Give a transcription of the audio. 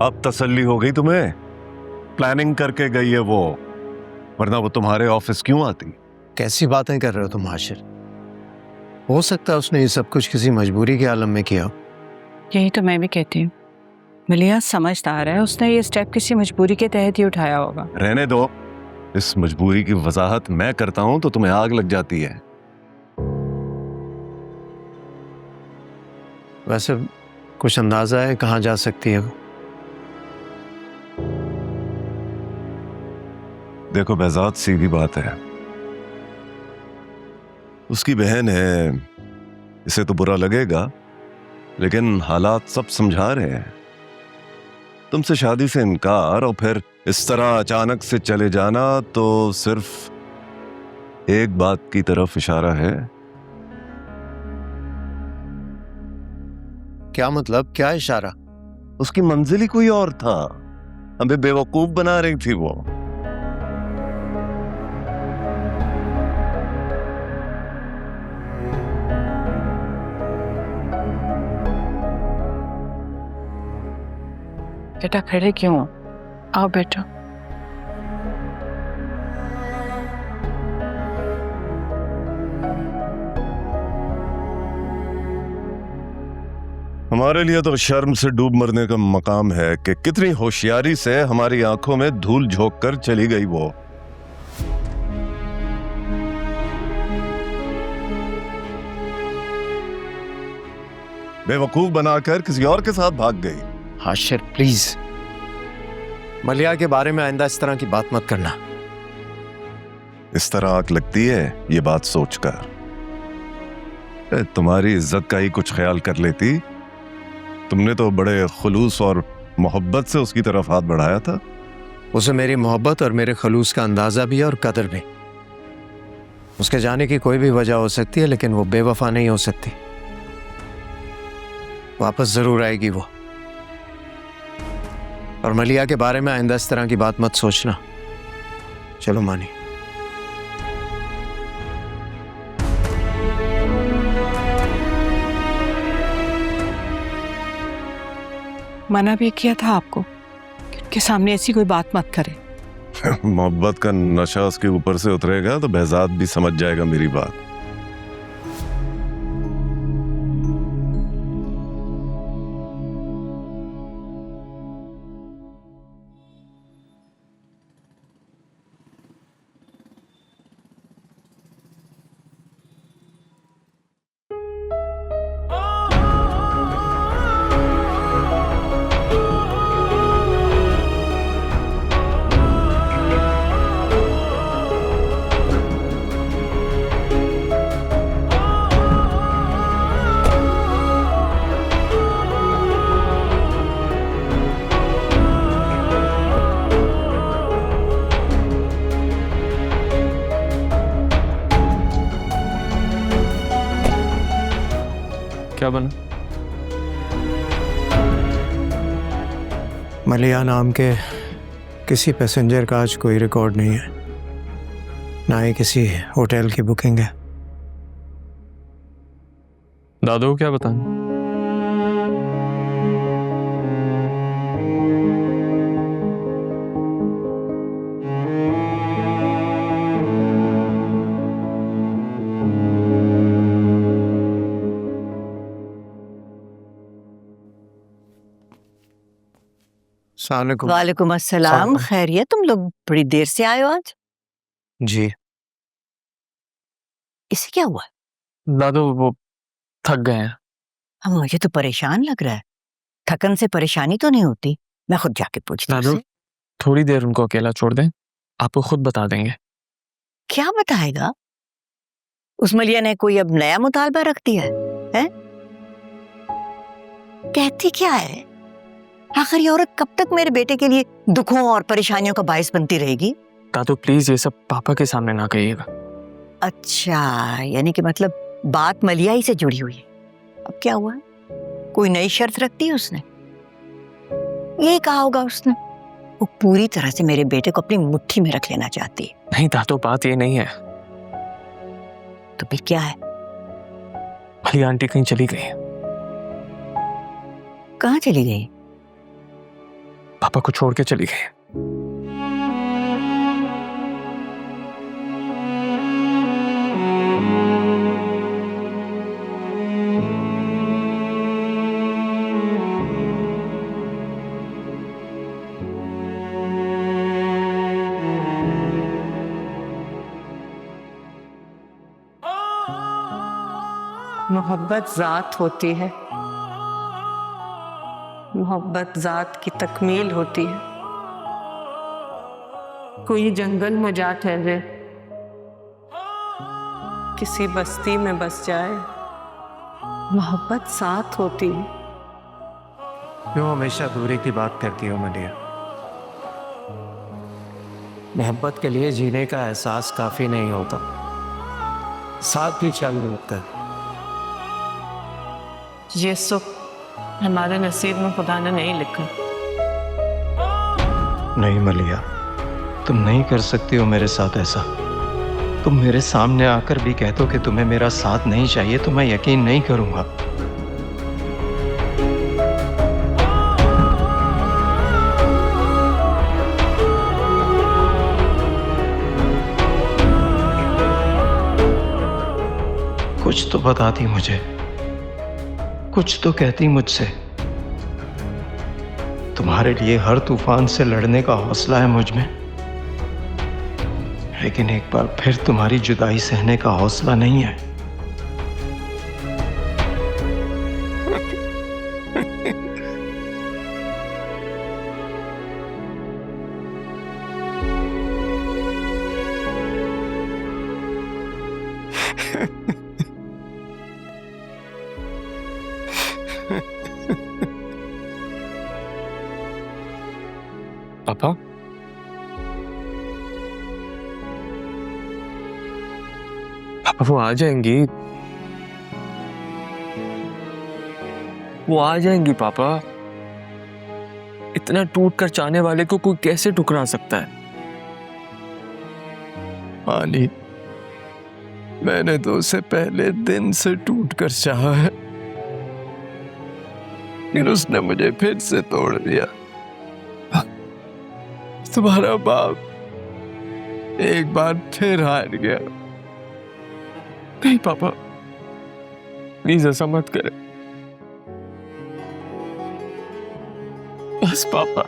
अब तसल्ली हो गई तुम्हें? प्लानिंग करके गई है वो, वरना वो तुम्हारे ऑफिस क्यों आती? कैसी बातें कर रहे हो तुम हाशिर? हो सकता है उसने ये सब कुछ किसी मजबूरी के आलम में किया। यही तो मैं भी कहती हूँ। मलिया समझदार है, उसने ये स्टेप किसी मजबूरी के तहत ही उठाया होगा। रहने दो, इस मजबूरी की वजाहत मैं करता हूं तो तुम्हें आग लग जाती है। वैसे कुछ अंदाजा है कहाँ जा सकती है वो? देखो behzad, सीधी बात है, उसकी बहन है, इसे तो बुरा लगेगा, लेकिन हालात सब समझा रहे हैं। तुमसे शादी से इनकार और फिर इस तरह अचानक से चले जाना तो सिर्फ एक बात की तरफ इशारा है। क्या मतलब, क्या इशारा? उसकी मंजिल ही कोई और था, हमें बेवकूफ बना रही थी वो। बेटा खड़े क्यों हो? आओ बैठो। हमारे लिए तो शर्म से डूब मरने का मकाम है कि कितनी होशियारी से हमारी आंखों में धूल झोंक कर चली गई वो। बेवकूफ बनाकर किसी और के साथ भाग गई। हाशिर प्लीज, मलिया के बारे में आइंदा इस तरह की बात मत करना। इस तरह आंख लगती है ये बात सोचकर। तुम्हारी इज्जत का ही कुछ ख्याल कर लेती। तुमने तो बड़े खुलूस और मोहब्बत से उसकी तरफ हाथ बढ़ाया था। उसे मेरी मोहब्बत और मेरे खलूस का अंदाजा भी है और कदर भी। उसके जाने की कोई भी वजह हो सकती है, लेकिन वो बेवफा नहीं हो सकती। वापस जरूर आएगी वो। और मलिया के बारे में आइंदा इस तरह की बात मत सोचना। चलो मानी। मना भी किया था आपको कि उनके सामने ऐसी कोई बात मत करे। मोहब्बत का नशा उसके ऊपर से उतरेगा तो behzad भी समझ जाएगा मेरी बात। क्या बना? मलिया नाम के किसी पैसेंजर का आज कोई रिकॉर्ड नहीं है, ना ही किसी होटल की बुकिंग है। दादू को क्या बताना? वालेकुम अस्सलाम। खैरियत? तुम लोग बड़ी देर से आए हो आज। जी। इसे क्या हुआ? दादू वो थक गए हैं। हम मुझे तो परेशान लग रहा है। थकन से परेशानी तो नहीं होती? मैं खुद जाके पूछती हूँ दादू उससे। थोड़ी देर उनको अकेला छोड़ दें, आपको खुद बता देंगे। क्या बताएगा? उस मलिया ने कोई अब नया मुतालबा रख दिया है? कहती क्या है? आखिर ये औरत कब तक मेरे बेटे के लिए दुखों और परेशानियों का बायस बनती रहेगी? दादू प्लीज ये सब पापा के सामने ना कहिएगा। अच्छा, यानी कि मतलब बात मलिया ही से जुड़ी हुई है। अब क्या हुआ? कोई नई शर्त रख दी उसने? यही कहा होगा उसने, वो पूरी तरह से मेरे बेटे को अपनी मुट्ठी में रख लेना चाहती है। नहीं दादू बात ये नहीं है। तो फिर क्या है? भली आंटी कहीं चली गई है। कहाँ चली गई? पापा को छोड़ के चली गई। मोहब्बत ज़ात होती है, मोहब्बत ज़ात की तकमील होती है। कोई जंगल में जा ठहरे, किसी बस्ती में बस जाए, मोहब्बत साथ होती है। क्यों हमेशा दूरी की बात करती हो मलिया? मोहब्बत के लिए जीने का एहसास काफी नहीं होता, साथ भी चाहिए होता है। ये सुख हमारे नसीब में खुदा ने नहीं लिखा। नहीं मलिया, तुम नहीं कर सकती हो मेरे साथ ऐसा। तुम मेरे सामने आकर भी कह दो कि तुम्हें मेरा साथ नहीं चाहिए तो मैं यकीन नहीं करूंगा। कुछ तो बताती मुझे, कुछ तो कहती मुझसे। तुम्हारे लिए हर तूफान से लड़ने का हौसला है मुझ में, लेकिन एक बार फिर तुम्हारी जुदाई सहने का हौसला नहीं है। पापा, पापा वो आ जाएंगी, वो आ जाएंगी पापा। इतना टूट कर चाहने वाले को कोई कैसे ठुकरा सकता है? आनी, मैंने तो उसे पहले दिन से टूट कर चाहा है, लेकिन उसने मुझे फिर से तोड़ दिया। तुम्हारा बाप एक बार फिर हार गया। नहीं पापा, प्लीज ऐसा मत करें बस पापा।